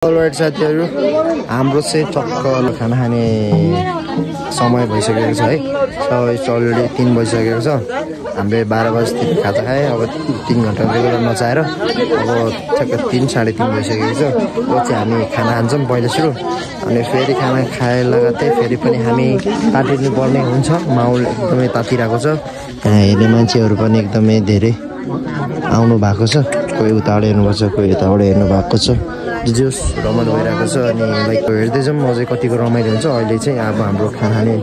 All right साथीहरु हाम्रो चाहिँ टक्क खाना खाने समय भइसकेको छ है। अलरेडी 3 बजिसकेको छ। हामीले 12 बजे खाजा खाए। अब 3 घण्टा रेगुलर नचाहेर अब ठ्याक्क 3 साढे 3 भइसकेको छ। पछि हामी खाना खान्छौँ पहिले सुरु अनि फेरि खाना खाए लगातै फेरि पनि हामी तातिनु पर्ने हुन्छ। माहौल एकदमै तातिरहेको छ। यहाँ हेर्ने मान्छेहरु पनि एकदमै धेरै आउनु भएको छ। कोही उताबाट हेर्नुपर्छ, कोही यताबाट हेर्नु भएको छ। जोस रमाइलो भइरहेको छ अनि लाइक हेर्दै जाउँ अझै कतिको रमाइलो हुन्छ। अहिले चाहिँ अब हाम्रो खाना खाने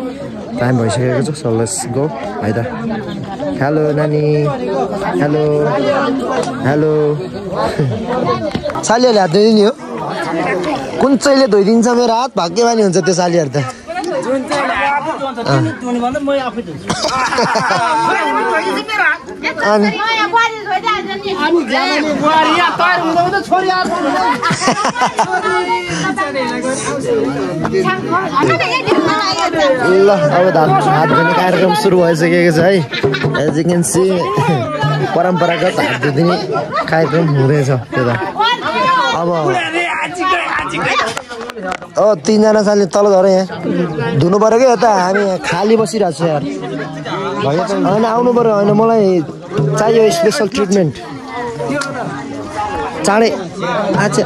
टाइम भइसकेको छ। सो लेट्स गो है त। हेलो नानी, हेलो हेलो। सालीहरूले हात धोइदिने हो? कुन चाहिँले धोइदिन्छ मेरो हात? भाग्यमानी हुन्छ त्यो सालीहरू त। ल अब हात धुने कार्यक्रम सुरु भइसकेको छ है। एज यु क्यान सी परम्परागत हात धुने कार्यक्रम हुँदैछ त्यो त। अब 3 जना साली तल झरे यहाँ धुनु पर्यो क्या। यता हामी खाली बसिरहेको छ यार। होइन आउनु पर्यो। होइन मलाई चाहियो स्पेसल ट्रिटमेन्ट चाँडै। अच्छा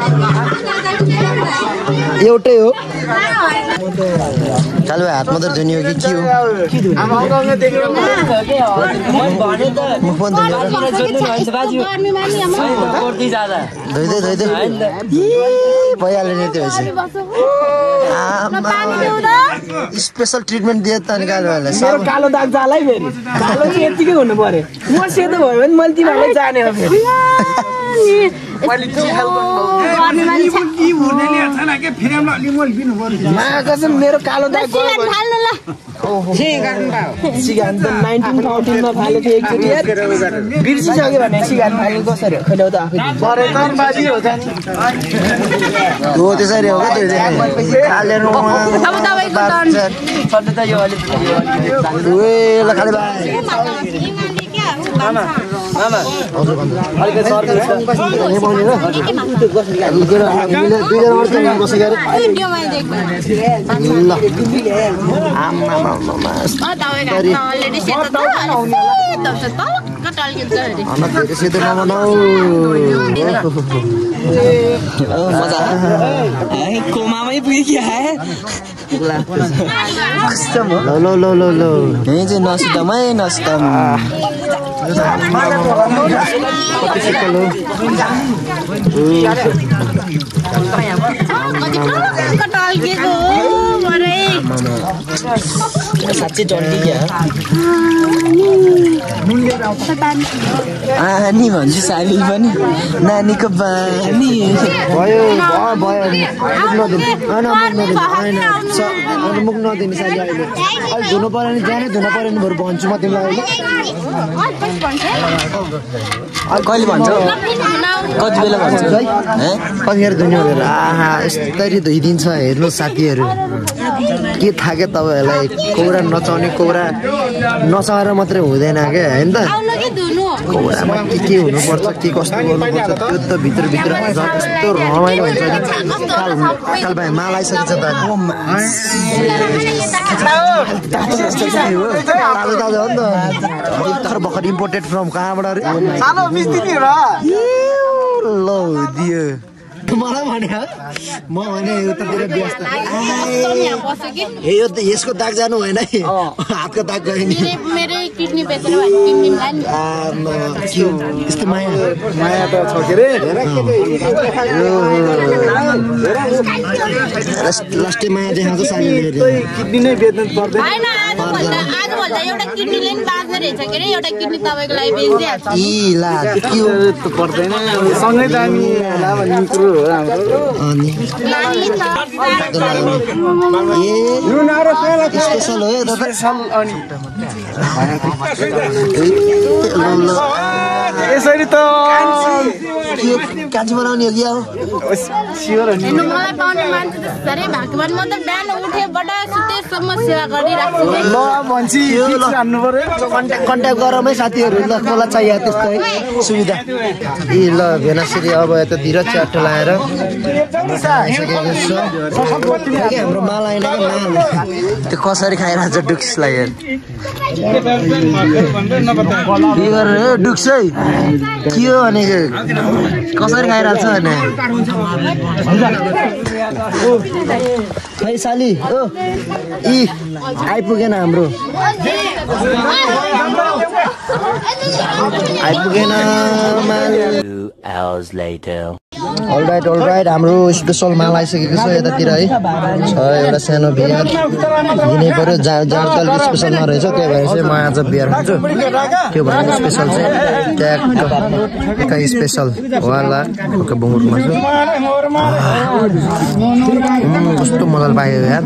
एउटै हो चालु हात मात्र धुने हो कि के हो? धोइदै भइहाल्यो नि त्यो स्पेसल ट्रिटमेन्ट दियो त अनि कालो दाग जाला है। फेरि कालो चाहिँ यतिकै हुनु पर्यो। म सेतो भयो भने मैले तिमीहरूलाई जाने हो। फेरि मेरो कालो दाग सिगान त 1914 मा फालेको थियो एकचोटि यार। बिर्सिसक्यो भने सिगान फालेको कसरी हो? खैले त आफै बरेतनबाजी हो त नि। हो त्यसरी हो के त्यो खाले नुन अब तपाईको टर्न सधैँ त यो अलि ओए ल खाले भाइ मामा मामा अलिकति सर्भिस यहाँ पाउने र दुई जना मात्र बसेको अरे भिडियो मै देख्नु ल आमा मामा अलरेडी सेतो त फेरि सेतो नबनाऊ। मजा कोमामै पुग्यो कि आए ल ल ल ल यही चाहिँ नसुतामै नसुताम। साँच्चै डन्डी क्या आनी भन्छु साली पनि नानीको बानी भयो भयो मुख नदिने साली। अहिले अहिले धुनु पऱ्यो नि जाने धुनु पऱ्यो नि बरु भन्छु म तिमीलाई। अहिले कहिले भन्छौ? कति बेला भन्छौ? कतिखेर धुने हो? आहा यस्तरी धोइदिन्छ हेर्नु साथीहरू। के थाहा क्या तपाईँहरूलाई? कौरा नचाउने कौरा नचाएर मात्रै हुँदैन क्या होइन त। कौरामा के हुनुपर्छ के कस्तो गर्नुपर्छ त्यो त भित्रभित्र जस्तो रमाइलो हुन्छ। काल भाइ माल आइसकेको छ त ताजा ताजा हो नि त। भर्खर भर्खर इम्पोर्टेड फ्रम कहाँबाट अरे ल दियो मलाई भने म भने उतातिर व्यस्त। यो त यसको दाग जानु भएन है हातको दाग गयो नि। यस्तो माया माया त छ के अरे लास्टै माया देखाउँछ सालीले। किडनी नै बेच्नु पर्दैन एउटा किडनीले नि बाँच्ने रहेछ के अरे। एउटा किडनी तपाईँको लागि बेचिदिहाल्छ। इ ला त्यो त पर्दैन सँगै दामी होला भन्ने कुरो हो हाम्रो। अनि स्पेसल हो यो स्पेसल। अनि यसरी त कान्छी बनाउने हो कि अब हेर्नु मलाई पाउने मान्छे त धेरै भाग्यवान म त बिहान उठेबाट सुतेसम्म सेवा गरिराख्छु कन्ट्याक्ट गरौँ है साथीहरू ल कसलाई चाहियो त्यस्तो है सुविधा ए ल भेनाश्री अब यतातिर च्याटो लगाएर हाम्रो माल आएन क्या माल त्यो कसरी खाइरहेको छ डुक्सलाई डुक्स है के हो भनेको कसरी खाइरहेको छ भने खै साली ओ इ आइपुगेन हाम्रो आइपुगेन माल अलराइट हाम्रो स्पेसल माल आइसकेको छ यतातिर है छ एउटा सानो बियर दिनै पर्यो जाँड त अलिक स्पेसल नरहेछ त्यही भएर चाहिँ म आज बियर खान्छु त्यो भनेको स्पेसल चाहिँ ट्याक्क स्पेसल वाला ओके बुङ्गुरको मासु कस्तो मजाले पायो यार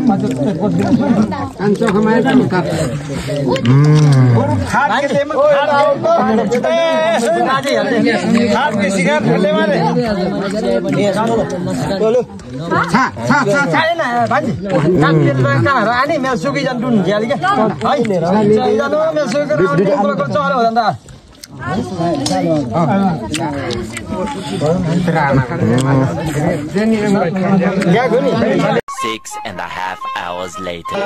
Six and a half hours later.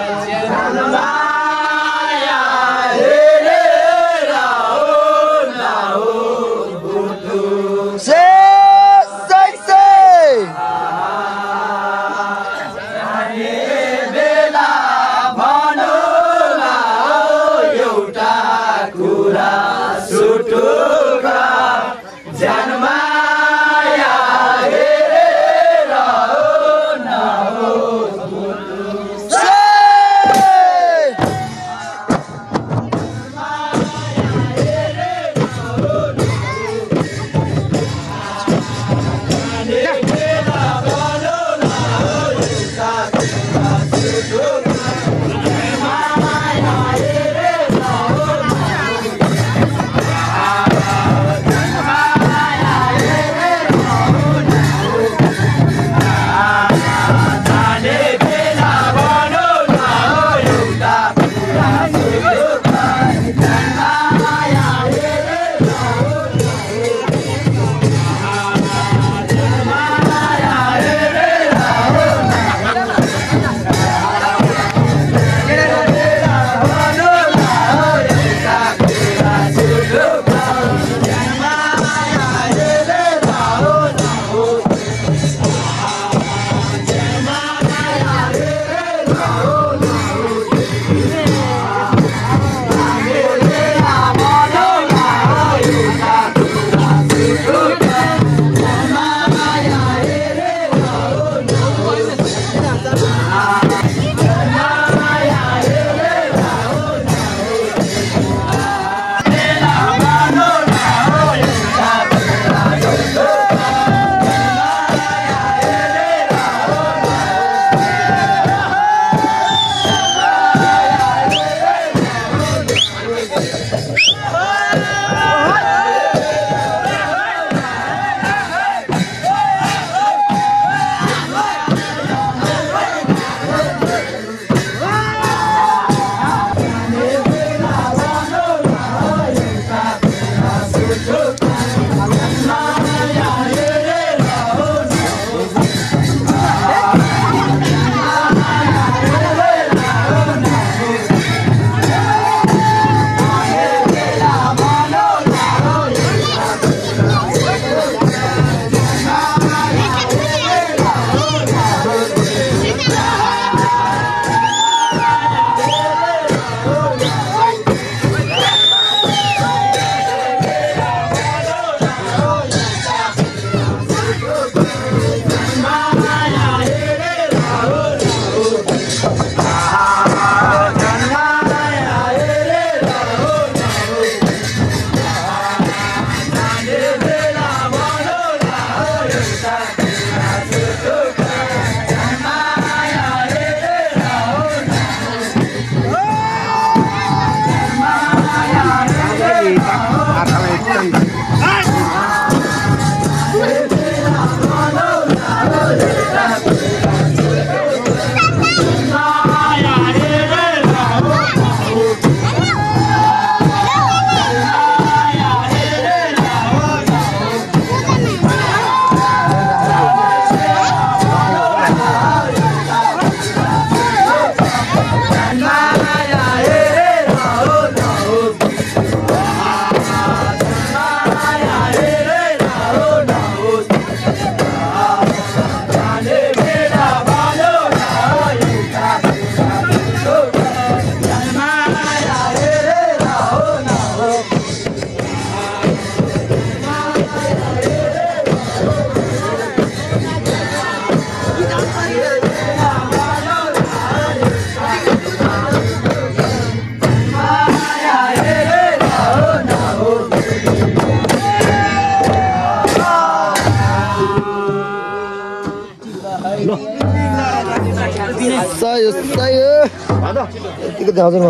यतिको चाहिँ हजुर म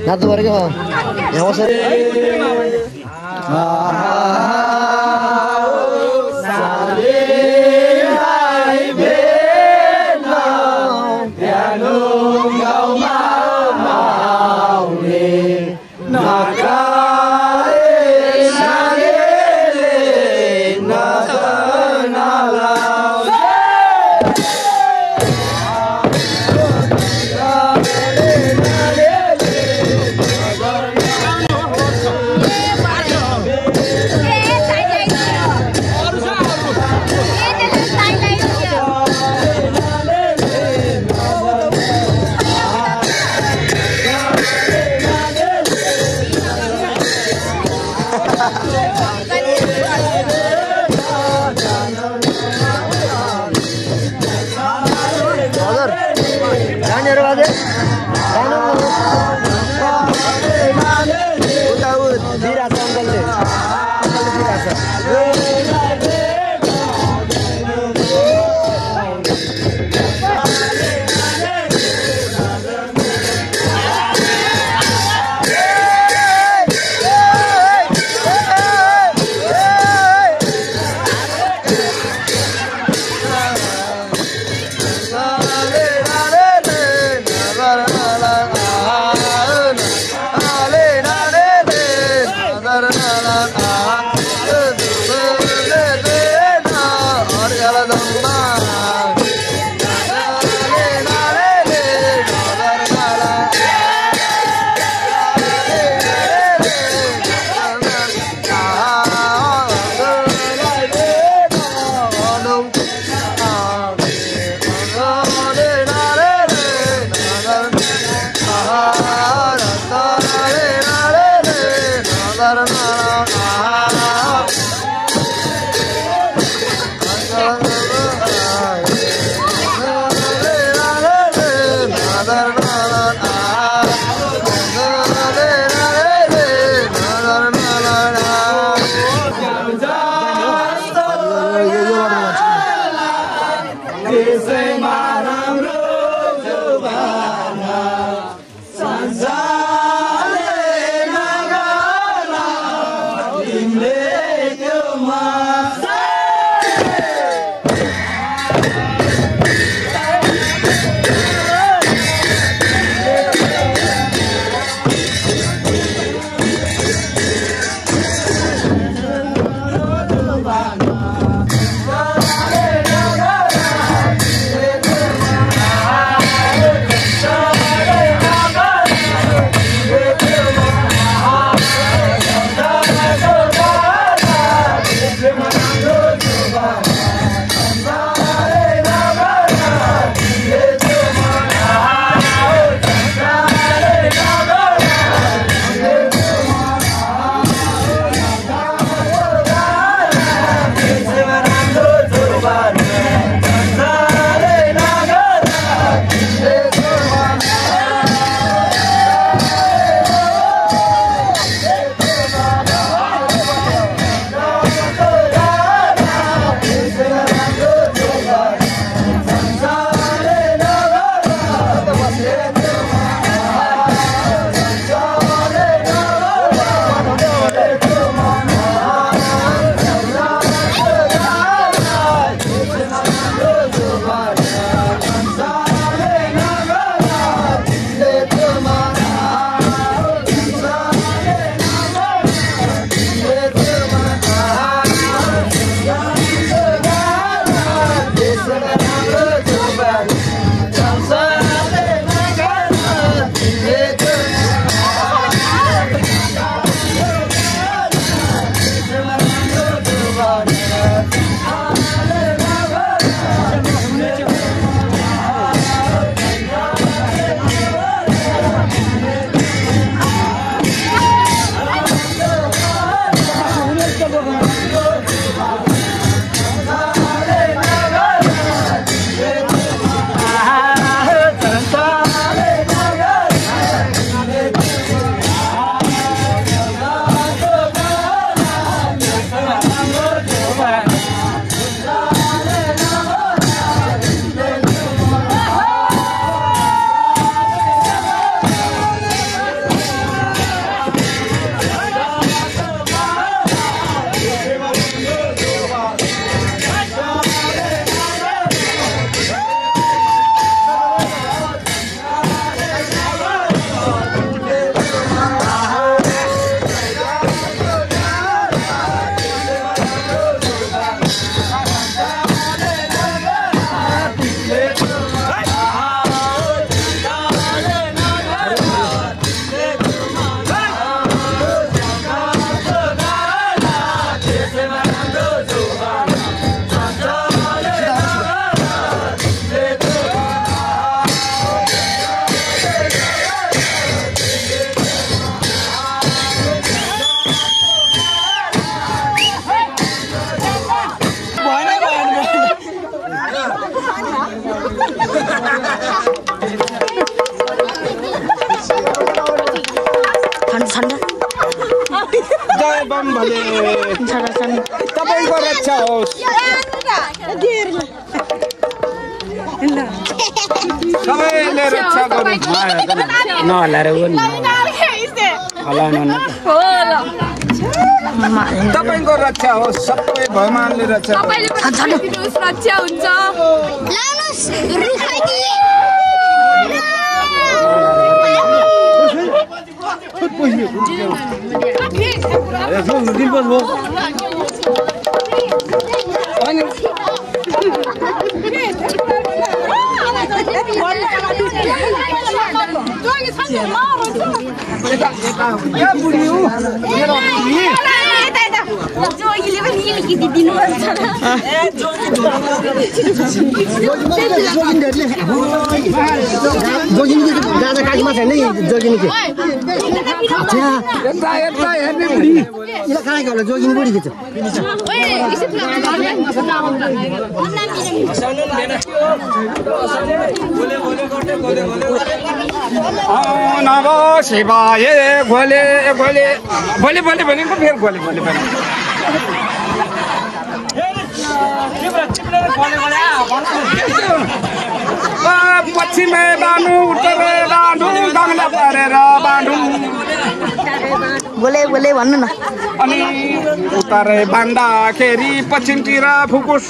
नाच्नु पऱ्यो क्या यहाँ बसेर जय बम भले तपाईको रक्षा होस् सबैले रक्षा गर्नु नहलाएर तपाईको रक्षा होस् सबै भगवानले रक्षा रक्षा हुन्छ नमो शिवाय भोले भोले भोले भोले भनेको फेरि भोले भोले भने पश्चिमे बानु उत्तरे बानु बाङ्ला परेर बानु बोले बोले भन्नु न अनि उत्तरे बान्दाखेरि पश्चिमतिर फुकुस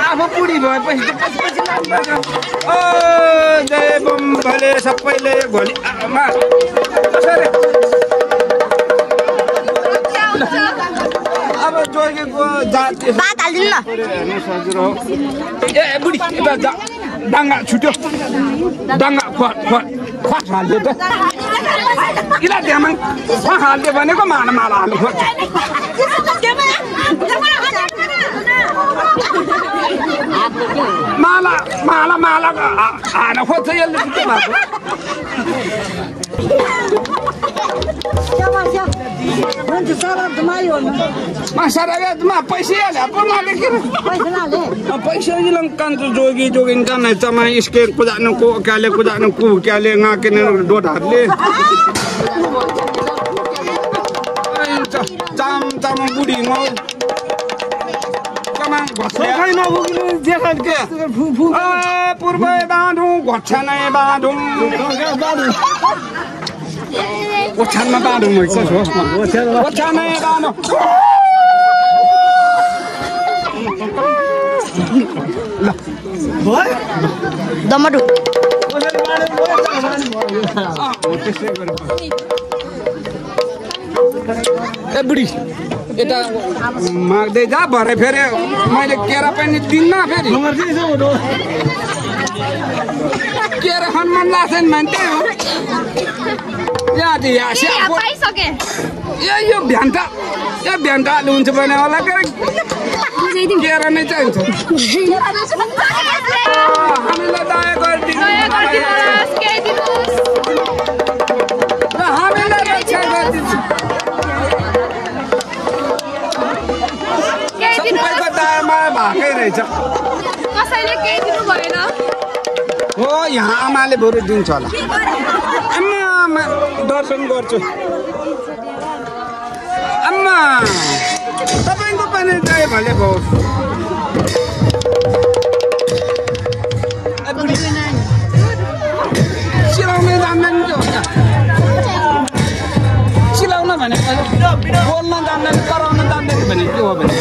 आफू पुडी भएपछि जय बम भले सबैले भोलि अब जोगीको जाति सजिलो ए बुढी डाङ्गा छुट्यो डाङ्गा खस हाल्यो त किला त्यहाँ हाल्यो भनेको माला माला हाल्नु खोज्छ माला माला माला हाल्न खोज्छ यसले के भएको पैसा कान्छ जोगी जोगिन जाने चमा स्केट कुदानु को क्याले कुदानु को क्याले ngaकेन डोटहरुले चाम चाम बुढी म कमा घस्ने छैन बुगिनु देखान के पूर्व बाँधु घछनै बाँधु ओछानमा बाँधु म छ ओछानै बाँधु ल भयो दमडु ए बुढी यता माग्दै जा भरे फेरि मैले केरा पनि दिन्न फेरि केरा खान मन लाग्छ नि मान्छे यो भ्यान्टा आलु हुन्छ भने होला केरा नै चाहिन्छ हामीलाई दया गरिदिनु हामीलाई रक्षा गरिदिनु सबैको दयामा भएकै रहेछ कसैले केही दिनु भएन हो यहाँ आमाले बरु दिन्छ होला आमा दर्शन गर्छु आमा तपाईँको पनि जय भले भयो सिलाउन जान्दैन के हो सिलाउन भनेको बोल्न जान्दैन कराउन जान्दैन भने के हो भने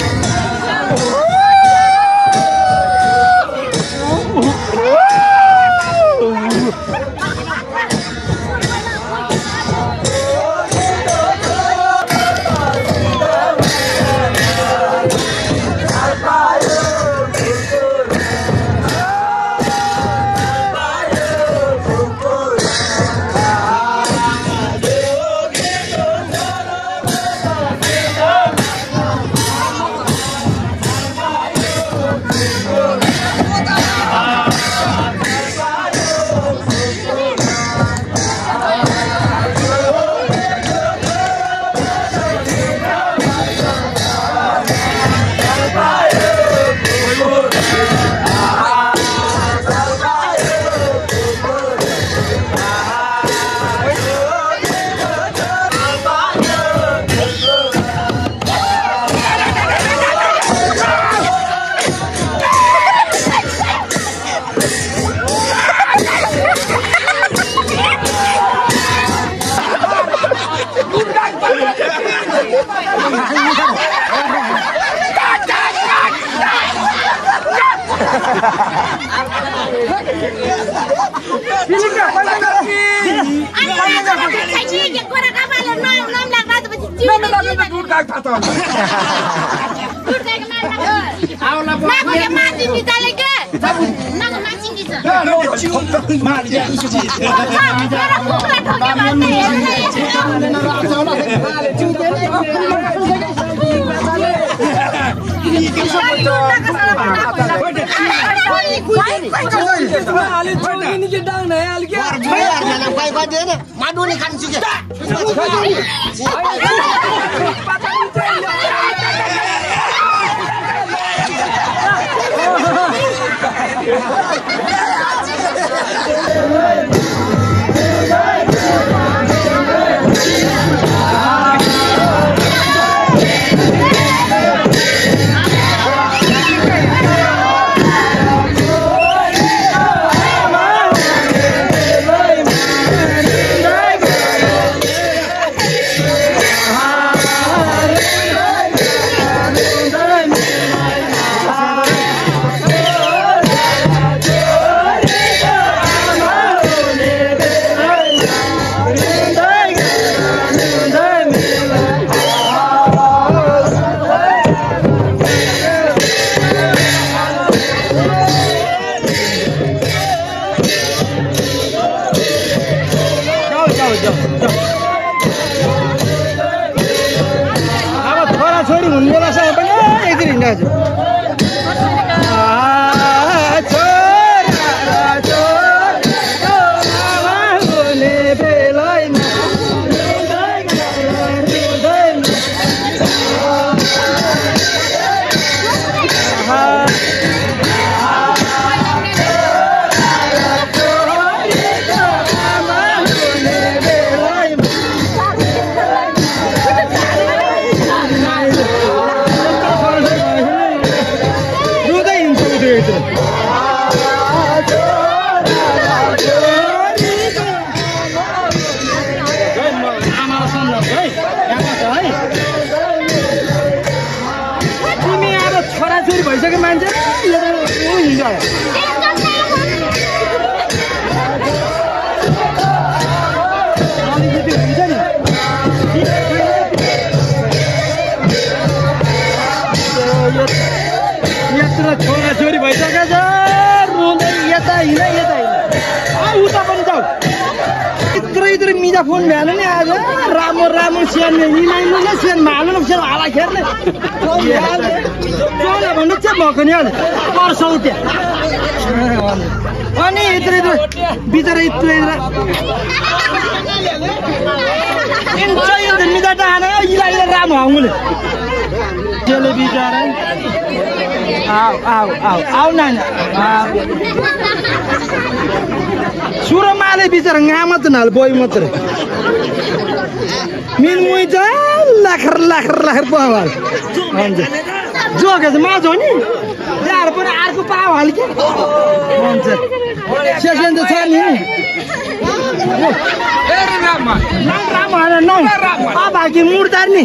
छोरी भइसकेछ रुँदै यता हिँड उता पनि जाऊ इत्रै मिजा फोन भ्याएन नि आज राम्रो राम्रो स्यान हिँड्नु न स्यानमा हाल्नु न स्यान हाला खेर्ने चोला भन्नु चाहिँ भएको नि अहिले पर्छौ त्यहाँ अनि इत्रै बिचरा इत्रै मिजा टाने इला राम्रो आउनुले त्यसले बिचरा आऊ नानी सुरमाले बिचरा ngam मात्र नाल बोय मात्र मिन मुइ जा लाखर पावाल हुन्छ जोगे मा जो नि यार पनि अर्को पावाल के हुन्छ सेसन त छ नि ए रामा न आ बाकी मुर्दार नि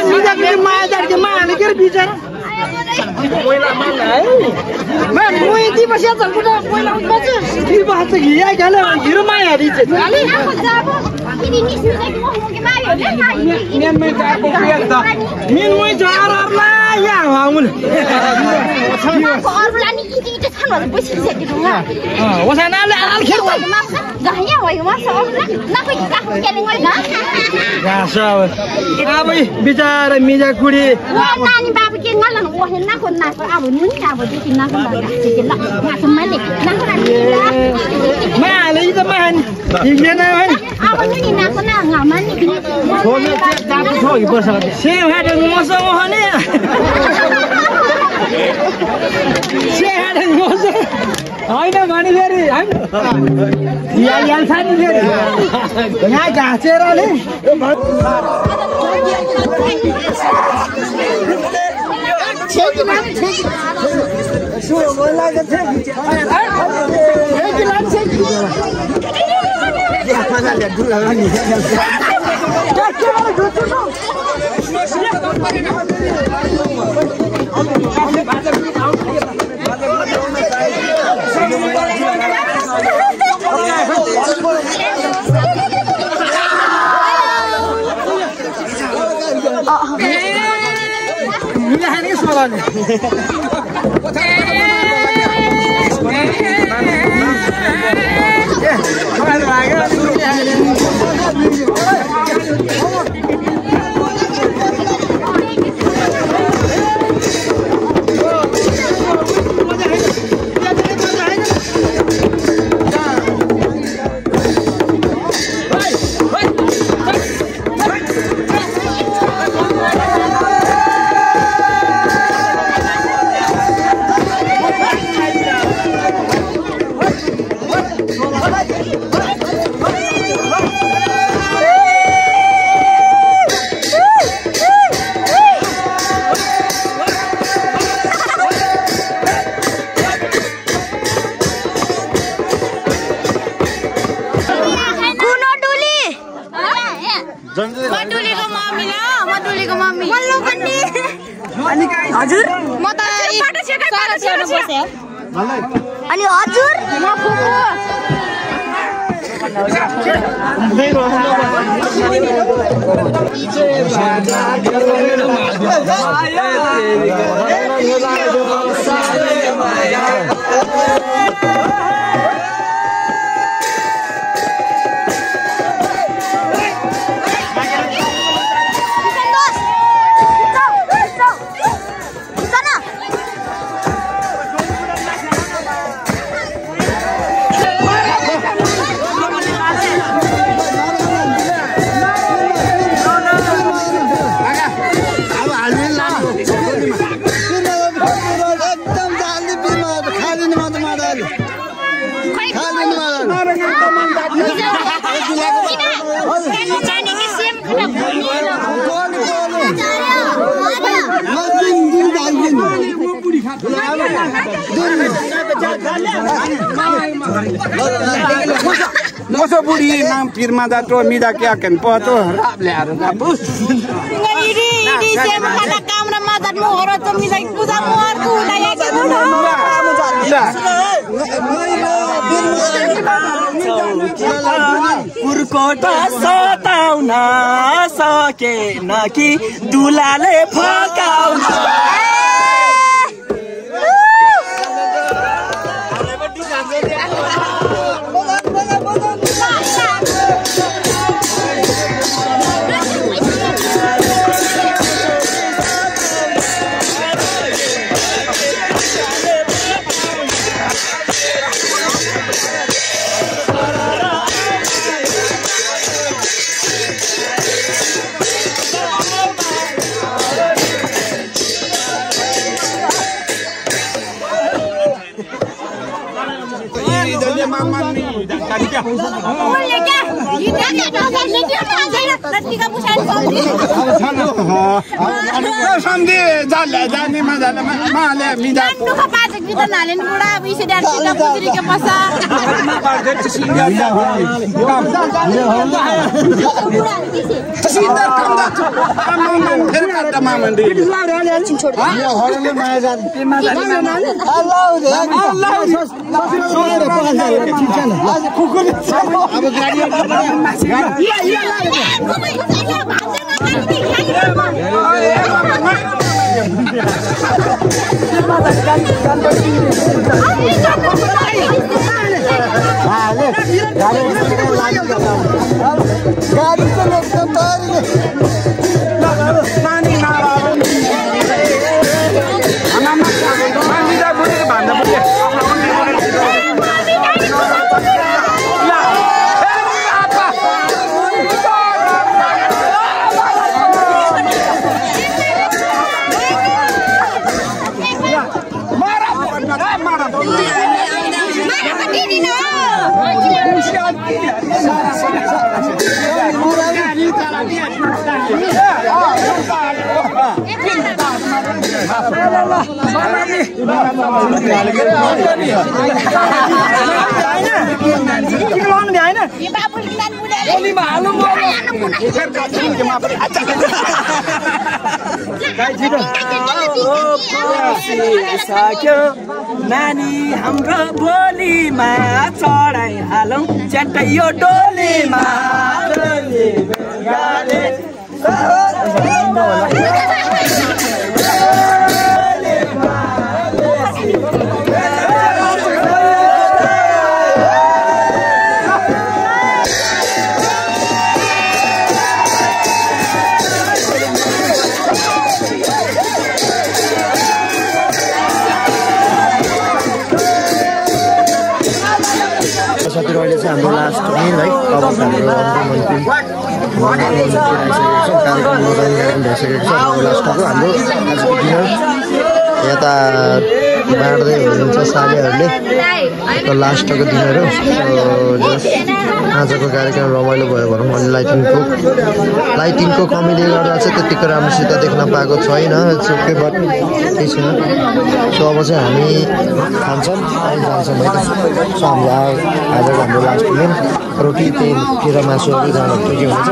मिजा के माया के माले के बिचारा पहिला माल है म मुई दी बसिया चल पुरा पहिला बच दी बात कि या गले हिरो माया दी छ अलि आको जाबो किनि निस्नु के म के माया ले मेन मे का को पिया त मिन मुई जारला या हाउल अरूलाई नि किति त छन भने बसिसकेको ह वसानाले आल खेल गहया भयो म सब न कोइ का केले गइ गा गास अब बिचारा मिजा कुडी नानी बाबु के ngलन o hen na kon na अब नुन अब देखि ना kon da के ल मा सम्म नि ना kon मा ले त मा हिँड्ने न है अब नुन ना kon ना ngमा नि छोड्ने चाहिँ जाबु छ कि पर्छ से हाडे मसँग हो नि से हाडे मसँग हैन भनि फेरि हैन याल्छ नि फेरि यहाँ घाँचेरले हजुर म त अनि हजुर म फुफु Masa budi nam firma dato mida kya kan poto rap le aro bus. Ini saya bukan kamera madat mu orang tu mida kuda mu aku daya kita. पुर्कोटा सताउन सकेन कि दुलाले फकाउन Ini सक्यो नानी हाम्रो भोलिमा चढाइहालौँ च्याट्टै यो डोलीमा अहिले चाहिँ हाम्रो लास्ट मिल है अब हाम्रो भइसकेको छ लास्टको हाम्रो आजको डिनर यता बाँड्दै हुनुहुन्छ सालेहरूले लास्टको डिनर हो आजको कार्यक्रम रमाइलो भयो भनौँ अलि लाइटिङको कमीले गर्दा चाहिँ त्यतिको राम्रोसित देख्न पाएको छैन ओके बट केही छैन सो अब चाहिँ हामी खान्छौँ अनि जान्छौँ है त सो हाम्रो आजको हाम्रो लास्ट मेन रोटी तेल मासुहरू जाँदा के हुन्छ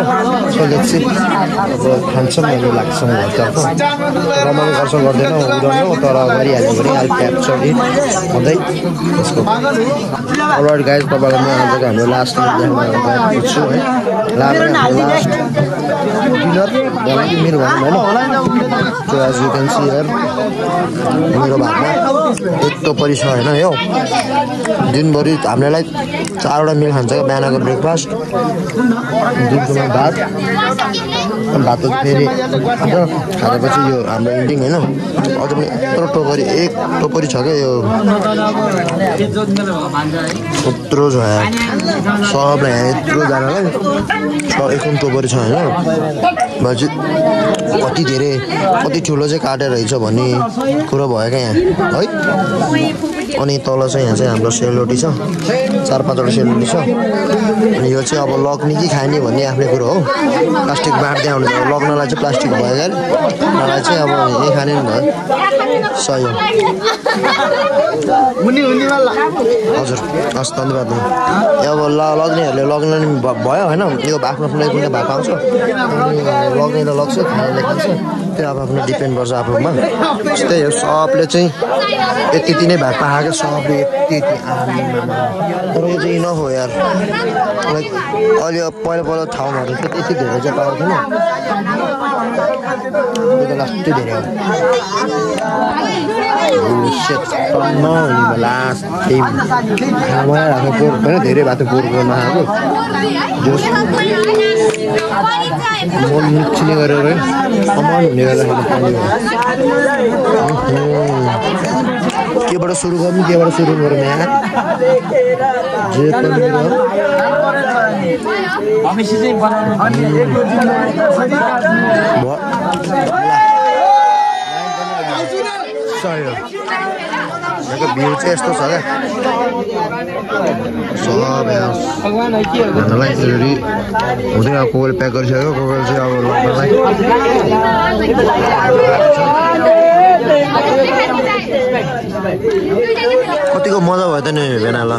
सो लेट्सी अब खान्छौँ हामी लाग्छौँ घरतर्फ रमाइलो गर्छौँ गर्दैनौँ उडाउनु तर गरिहाल्यो भने आई क्याप्चर इट भन्दै त्यसको अलराइट गाइज तपाईँलाई म आजको हाम्रो लास्ट पुग्छु है लास्ट डिनर बनाइदियो मेरो घरमा होइन so as you can see here मेरो भातमा एक टोपरी छ होइन यो दिनभरि हामीलाई 4वटा मिल खान्छ क्या बिहानको ब्रेकफास्ट दुधमा भात भात फेरि खाएपछि यो हाम्रो इन्डिङ होइन अझ पनि यत्रो टोपरी एक टोपरी छ क्या यो यत्रो छ सबलाई यहाँ यत्रोजनालाई एकदम टोपरी छ होइन भनेपछि कति धेरै कति ठुलो चाहिँ काटेर रहेछ भन्ने कुरो भयो क्या यहाँ है अनि तल चाहिँ यहाँ चाहिँ हाम्रो सेलरोटी छ 4-5वटा सेलरोटी छ अनि यो चाहिँ अब लग्ने कि खाने भन्ने आफ्नै कुरो हो प्लास्टिक बाँड्दै आउनु लग्नलाई चाहिँ प्लास्टिक भयो क्या मलाई चाहिँ अब यही खाने नि भयो सही हो हजुर हस् धन्यवाद अब लग्नेहरूले लग्न भयो होइन यो आफ्नो आफ्नो कुनै भएको आउँछ लग्नेले लग्छ खानेले खान्छ त्यो अब आफ्नो डिपेन्ड गर्छ आफूमा त्यही हो सबले चाहिँ यति नै भाग पाएको सबले यति तर यो चाहिँ इनफ हो यार लाइक अहिले पहिला ठाउँहरू चाहिँ त्यति धेरै चाहिँ पाएको थिएन यो त लास्टै धेरै हो लास्ट खानामा राख्ने पोर्क होइन धेरै भएको पोर्कको नखाएको म मिक्सिने गरेर कमान हुने गरेर केबाट सुरु गरौँ केबाट सुरु गरौँ यहाँ जे यहाँको भ्यू चाहिँ यस्तो छ क्या सब यहाँ खानालाई यसरी हुँदै अब कोही प्याक गरिसक्यो कोही चाहिँ अब लग्नलाई कतिको मजा भयो त नि भेनाला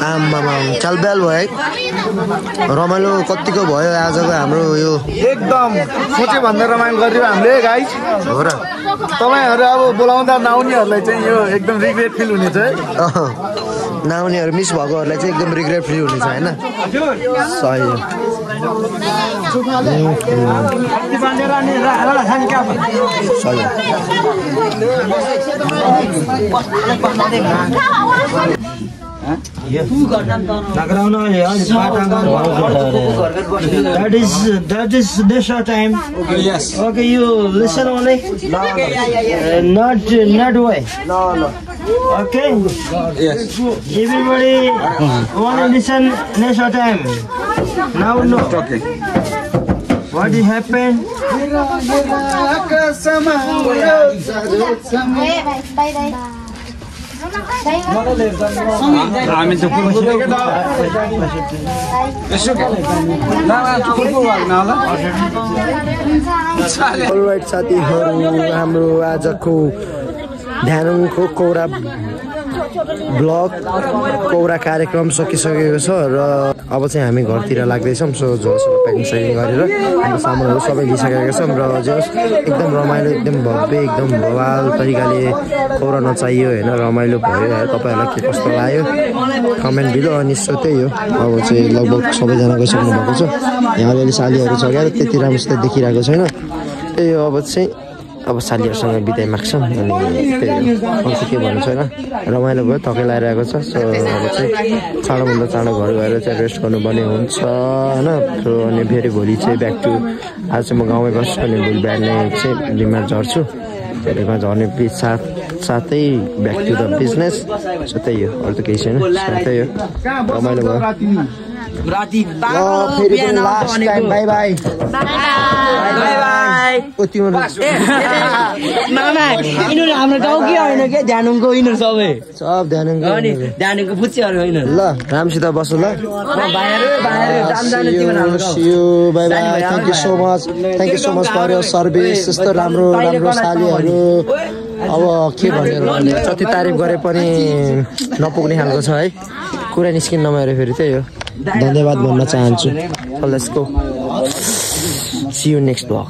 आम्मामा चालब्याल भयो है रमाइलो कतिको भयो आजको हाम्रो यो एकदम सोचे भन्दा रमाइलो गरियो हामीले गाइस हो र तपाईहरु अब बोलाउँदा नआउनेहरूलाई चाहिँ यो एकदम रिग्रेट फिल हुनेछ है नआउनेहरू मिस भएकोहरूलाई चाहिँ एकदम रिग्रेट फ्री हुनेछ होइन सही हो That is dinner time. Okay, yes. Okay, you listen only. Not way. No. Okay. Yes. Everybody only listen dinner time. Now no. Okay. What is happened? हामी त फुलको यसो फुलको लाग्न होला अलराइट साथीहरू हाम्रो आजको ध्यानको कोरा ब्लग कौरा कार्यक्रम सकिसकेको छ र अब चाहिँ हामी घरतिर लाग्दैछौँ। सो झोलसोल प्याकिङ सेकिङ गरेर हाम्रो सामानहरू सबै लिइसकेका छौँ र जोस् एकदम रमाइलो एकदम भव्य एकदम बवाल तरिकाले कौरा नचाहियो होइन रमाइलो भयो है। तपाईँहरूलाई के कस्तो लाग्यो कमेन्ट बिलो अनि सो त्यही हो। अब चाहिँ लगभग सबैजना गइसक्नु भएको छ। यहाँ अलिअलि सालीहरू छ क्या त्यति राम्रोसित देखिरहेको छैन। त्यही हो अब सालीहरूसँग बिदाइ माग्छौँ अनि त्यही हो अरू के भन्नु छैन। रमाइलो भयो थकै लगाइरहेको छ। सो अब चाहिँ चाँडोभन्दा चाँडो घर गएर चाहिँ रेस्ट गर्नुपर्ने हुन्छ होइन। सो अनि फेरि भोलि चाहिँ ब्याक टु आज चाहिँ म गाउँमै बस्छु अनि भोलि बिहान चाहिँ बिमार झर्छु। बिमार झर्ने साथै back to the business. So त्यही हो अरू त केही छैन। त्यही हो रमाइलो भयो। फेरि पनि लास्ट टाइम बाई बाई यिनीहरू हाम्रो गाउँकै होइन क्या ध्यानुङको यिनीहरू सबै सब ध्यानुङको फुच्चीहरू होइन। ल रामसित बस्नु ल। Thank you so much for your service. यस्तो राम्रो सालीहरू अब के भनेर जति तारिफ गरे पनि नपुग्ने खालको छ है। कुरा निस्किन नभएर फेरि त्यही हो। धन्यवाद भन्न चाहन्छु। Let's go see you next blog.